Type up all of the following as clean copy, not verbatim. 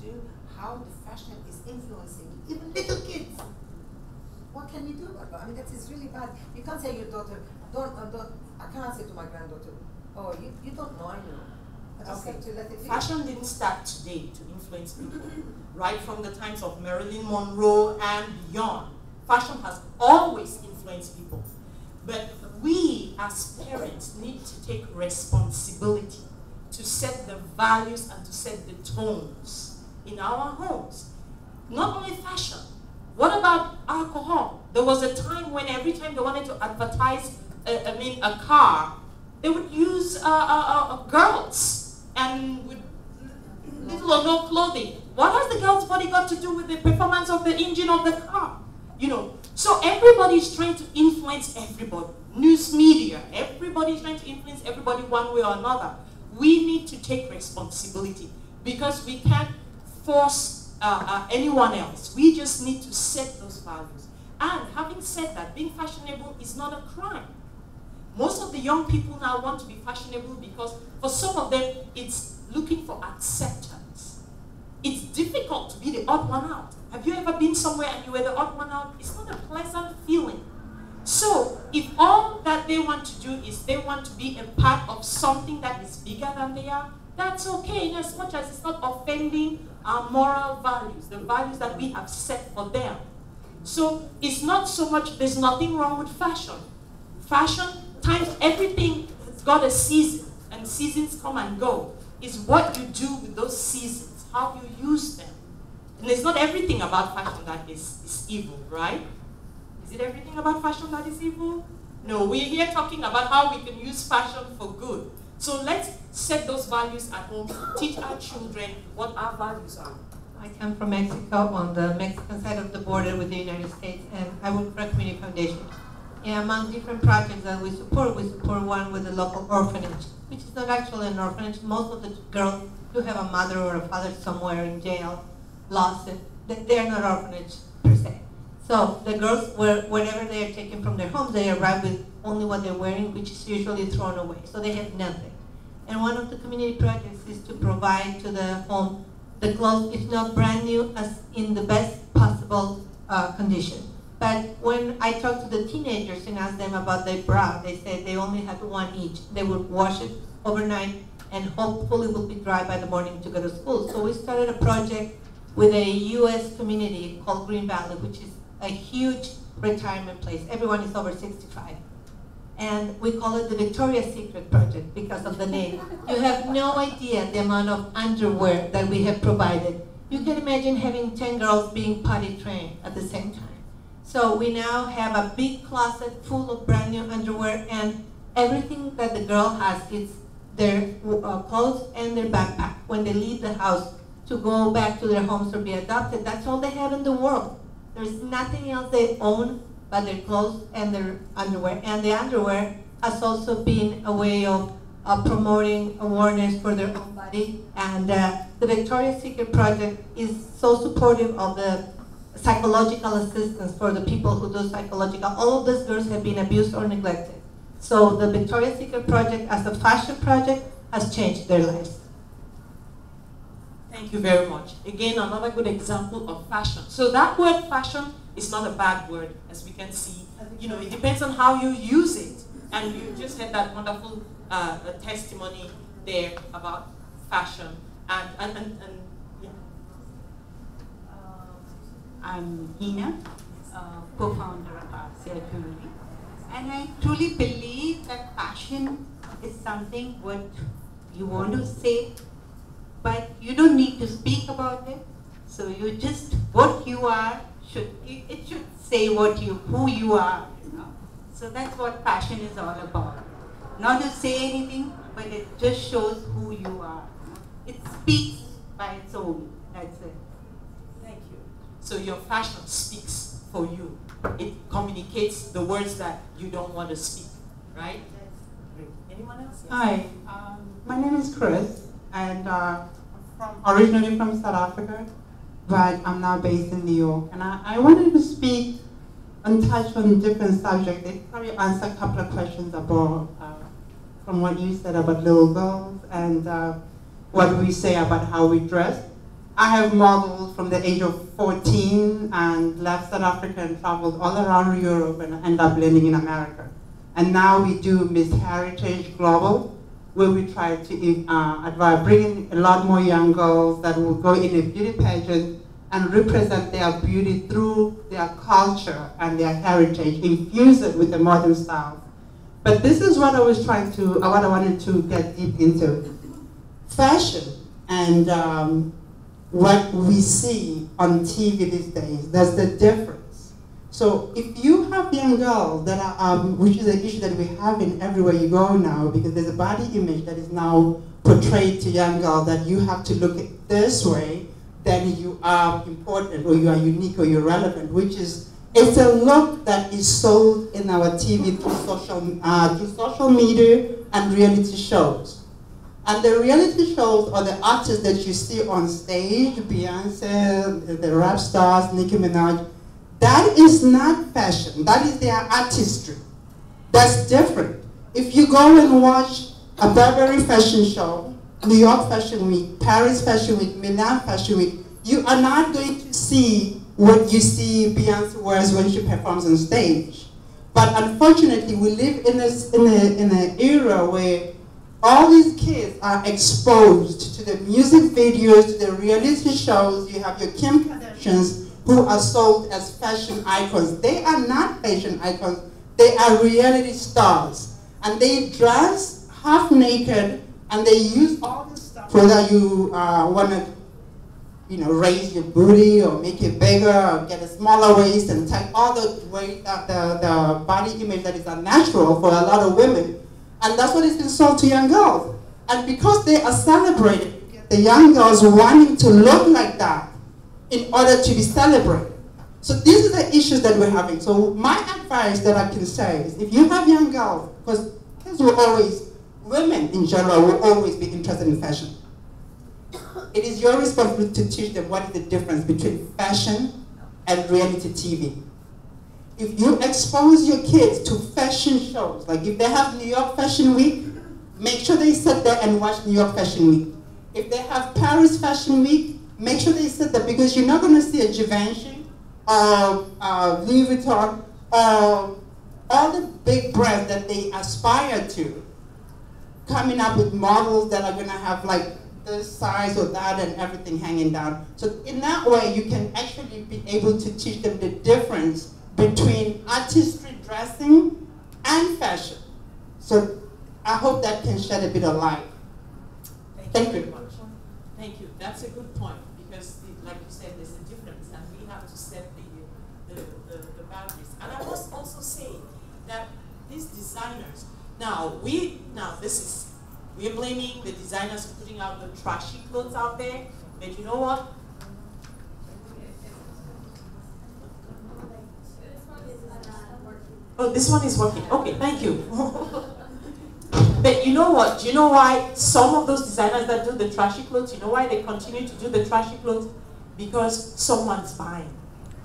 do, how the fashion is influencing even little kids. What can we do about that? I mean, that is really bad. You can't say your daughter, don't, I cannot say to my granddaughter, oh, you don't know, I know. I just have to let it be. Fashion didn't start today to influence people. Right from the times of Marilyn Monroe and beyond, fashion has always influenced people. But we as parents need to take responsibility to set the values and to set the tones in our homes. Not only fashion. What about alcohol? There was a time when every time they wanted to advertise a car, they would use girls and with little or no clothing. What has the girl's body got to do with the performance of the engine of the car? You know, so everybody's trying to influence everybody. News media, everybody's trying to influence everybody one way or another. We need to take responsibility because we can't force anyone else. We just need to set those values. And having said that, being fashionable is not a crime. Most of the young people now want to be fashionable because for some of them, it's looking for acceptance. It's difficult to be the odd one out. Have you ever been somewhere and you were the odd one out? It's not a pleasant feeling. So if all that they want to do is they want to be a part of something that is bigger than they are, that's okay, in as much as it's not offending our moral values, the values that we have set for them. So it's not so much, there's nothing wrong with fashion. Fashion, times, everything has got a season, and seasons come and go. It's what you do with those seasons, how you use them. And it's not everything about fashion that is evil, right? Is it everything about fashion that is evil? No, we're here talking about how we can use fashion for good. So let's set those values at home, teach our children what our values are. I come from Mexico, on the Mexican side of the border with the United States, and I work for a community foundation. And among different projects that we support one with a local orphanage, which is not actually an orphanage. Most of the girls do have a mother or a father somewhere in jail, lost it. They're not orphanage per se. So the girls, wherever they are taken from their homes, they arrive with only what they're wearing, which is usually thrown away. So they have nothing. And one of the community projects is to provide to the home the clothes, if not brand new, as in the best possible condition. But when I talked to the teenagers and asked them about their bra, they said they only had one each. They would wash it overnight and hopefully it will be dry by the morning to go to school. So we started a project with a U.S. community called Green Valley, which is a huge retirement place. Everyone is over 65. And we call it the Victoria's Secret Project because of the name. You have no idea the amount of underwear that we have provided. You can imagine having 10 girls being potty trained at the same time. So we now have a big closet full of brand new underwear, and everything that the girl has is their clothes and their backpack. When they leave the house to go back to their homes or be adopted, that's all they have in the world. There's nothing else they own but their clothes and their underwear. And the underwear has also been a way of promoting awareness for their own body. And the Victoria's Secret Project is so supportive of the psychological assistance for the people who do psychological. All of these girls have been abused or neglected. So the Victoria's Secret Project as a fashion project has changed their lives. Thank you very much. Again, another good example of fashion. So that word fashion is not a bad word, as we can see. You know, it depends on how you use it. And you just had that wonderful testimony there about fashion. And yeah. I'm Hina, co-founder of our community. And I truly believe that fashion is something what you want to say, but you don't need to speak about it. So you just, what you are, it should say who you are, you know. So that's what fashion is all about. Not to say anything, but it just shows who you are. It speaks by its own, that's it. Thank you. So your fashion speaks for you. It communicates the words that you don't want to speak, right? Great. Anyone else? Yes. Hi, my name is Chris, and I'm originally from South Africa, but I'm now based in New York. And I wanted to speak and touch on different subjects. They probably answer a couple of questions about from what you said about little girls and what we say about how we dress. I have modeled from the age of 14 and left South Africa and traveled all around Europe and ended up landing in America. And now we do Miss Heritage Global, where we try to bring in a lot more young girls that will go in a beauty pageant and represent their beauty through their culture and their heritage, infuse it with the modern style. But this is what I was what I wanted to get deep into. Fashion and what we see on TV these days, there's the difference. So if you have young girls that are, which is an issue that we have in everywhere you go now, because there's a body image that is now portrayed to young girls that you have to look at this way, then you are important or you are unique or you're relevant, which is, it's a look that is sold in our TV through social media and reality shows. And the reality shows are the artists that you see on stage, Beyonce, the rap stars, Nicki Minaj. That is not fashion, that is their artistry. That's different. If you go and watch a Burberry fashion show, New York Fashion Week, Paris Fashion Week, Milan Fashion Week, you are not going to see what you see Beyonce wears when she performs on stage. But unfortunately, we live in an era where all these kids are exposed to the music videos, to the reality shows. You have your Kim Kardashians who are sold as fashion icons. They are not fashion icons, they are reality stars. And they dress half naked and they use all this stuff, whether you want to raise your booty or make it bigger or get a smaller waist and take all the weight, the body image that is unnatural for a lot of women. And that's what is being sold to young girls. And because they are celebrated, the young girls wanting to look like that in order to be celebrated. So these are the issues that we're having. So my advice that I can say is, if you have young girls, because kids will always, women in general will always be interested in fashion. It is your responsibility to teach them what is the difference between fashion and reality TV. If you expose your kids to fashion shows, like if they have New York Fashion Week, make sure they sit there and watch New York Fashion Week. If they have Paris Fashion Week, make sure they sit there, because you're not going to see a Givenchy or Louis Vuitton or all the big brands that they aspire to coming up with models that are going to have like this size or that and everything hanging down. So in that way, you can actually be able to teach them the difference between artistry, dressing, and fashion. So I hope that can shed a bit of light. Thank you very much. Thank you. That's a good point, because like you said, there's a difference and we have to set the boundaries. And I must also say that these designers, we're blaming the designers for putting out the trashy clothes out there, but you know what? Oh, this one is working. Okay, thank you. But you know what? Do you know why some of those designers that do the trashy clothes, you know why they continue to do the trashy clothes? Because someone's buying.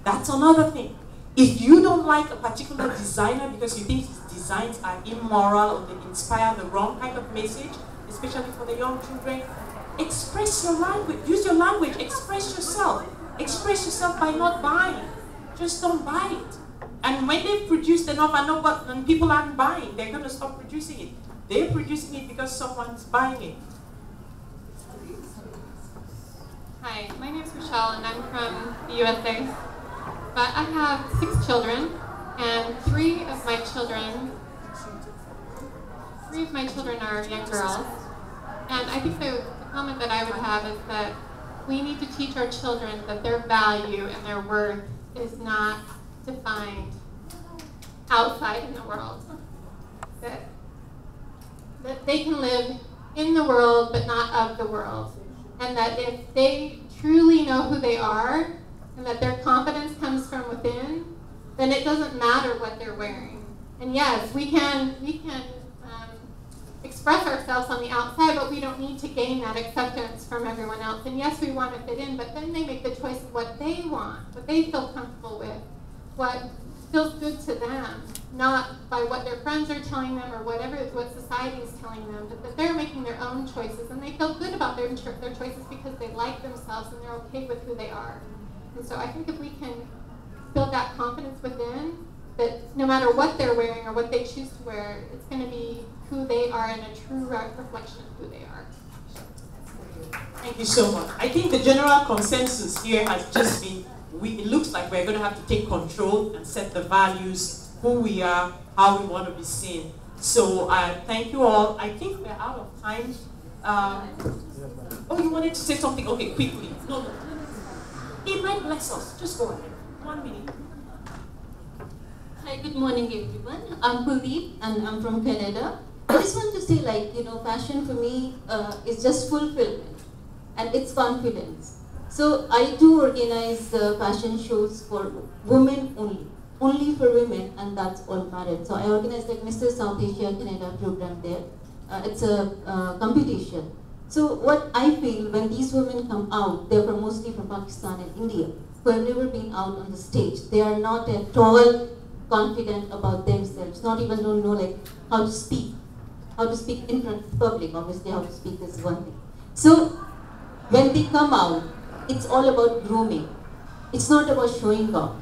That's another thing. If you don't like a particular designer because you think his designs are immoral or they inspire the wrong kind of message, especially for the young children, express your language. Use your language. Express yourself. Express yourself by not buying. Just don't buy it. And when they've produced enough and people aren't buying, they're going to stop producing it. They're producing it because someone's buying it. Hi, my name is Michelle and I'm from the USA. But I have 6 children, and 3 of my children are young girls. And I think the comment that I would have is that we need to teach our children that their value and their worth is not defined outside in the world. That they can live in the world but not of the world. And that if they truly know who they are and that their confidence comes from within, then it doesn't matter what they're wearing. And yes, we can express ourselves on the outside, but we don't need to gain that acceptance from everyone else. And yes, we want to fit in, but then they make the choice of what they want, what they feel comfortable with, what feels good to them, not by what their friends are telling them or what society is telling them, but that they're making their own choices and they feel good about their choices because they like themselves and they're okay with who they are. And so I think if we can build that confidence within, that no matter what they're wearing or what they choose to wear, it's going to be who they are and a true reflection of who they are. Thank you so much. I think the general consensus here has just been, it looks like we're going to have to take control and set the values, who we are, how we want to be seen. So thank you all. I think we're out of time. Oh, you wanted to say something? Okay, quickly. No. It might bless us. Just go ahead. 1 minute. Hi, good morning everyone. I'm Kuldeep and I'm from Canada. I just want to say, like, fashion for me is just fulfillment and it's confidence. So I do organize fashion shows for women only for women, and that's all married. So I organize like Mr. South Asia Canada program there. It's a competition. So what I feel when these women come out, they're mostly from Pakistan and India, who have never been out on the stage. They are not at all confident about themselves, not even don't know like how to speak in front of the public. Obviously, how to speak is one thing. So when they come out, it's all about grooming. It's not about showing off.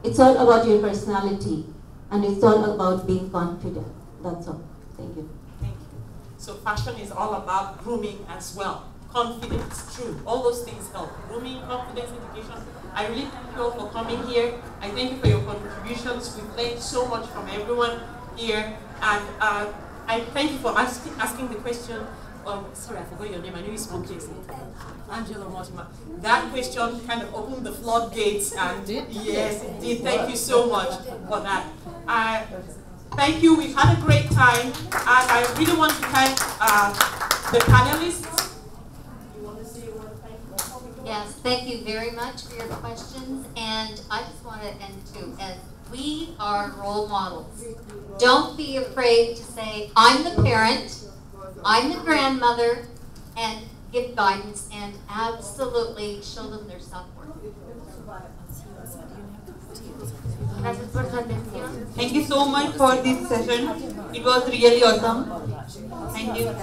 It's all about your personality, and it's all about being confident. That's all. Thank you. Thank you. So fashion is all about grooming as well. Confidence, true. All those things help. Grooming, confidence, education. I really thank you all for coming here. I thank you for your contributions. We've learned so much from everyone here. And I thank you for asking the question. Sorry, I forgot your name. I know you spoke to Angela Mortimer. That question kind of opened the floodgates. And yes, it did. Thank you so much for that. Thank you. We've had a great time. And I really want to thank the panelists. Yes, thank you very much for your questions, and I just want to end too, as we are role models. Don't be afraid to say, I'm the parent, I'm the grandmother, and give guidance, and absolutely show them their self-worth. Thank you so much for this session. It was really awesome. Thank you.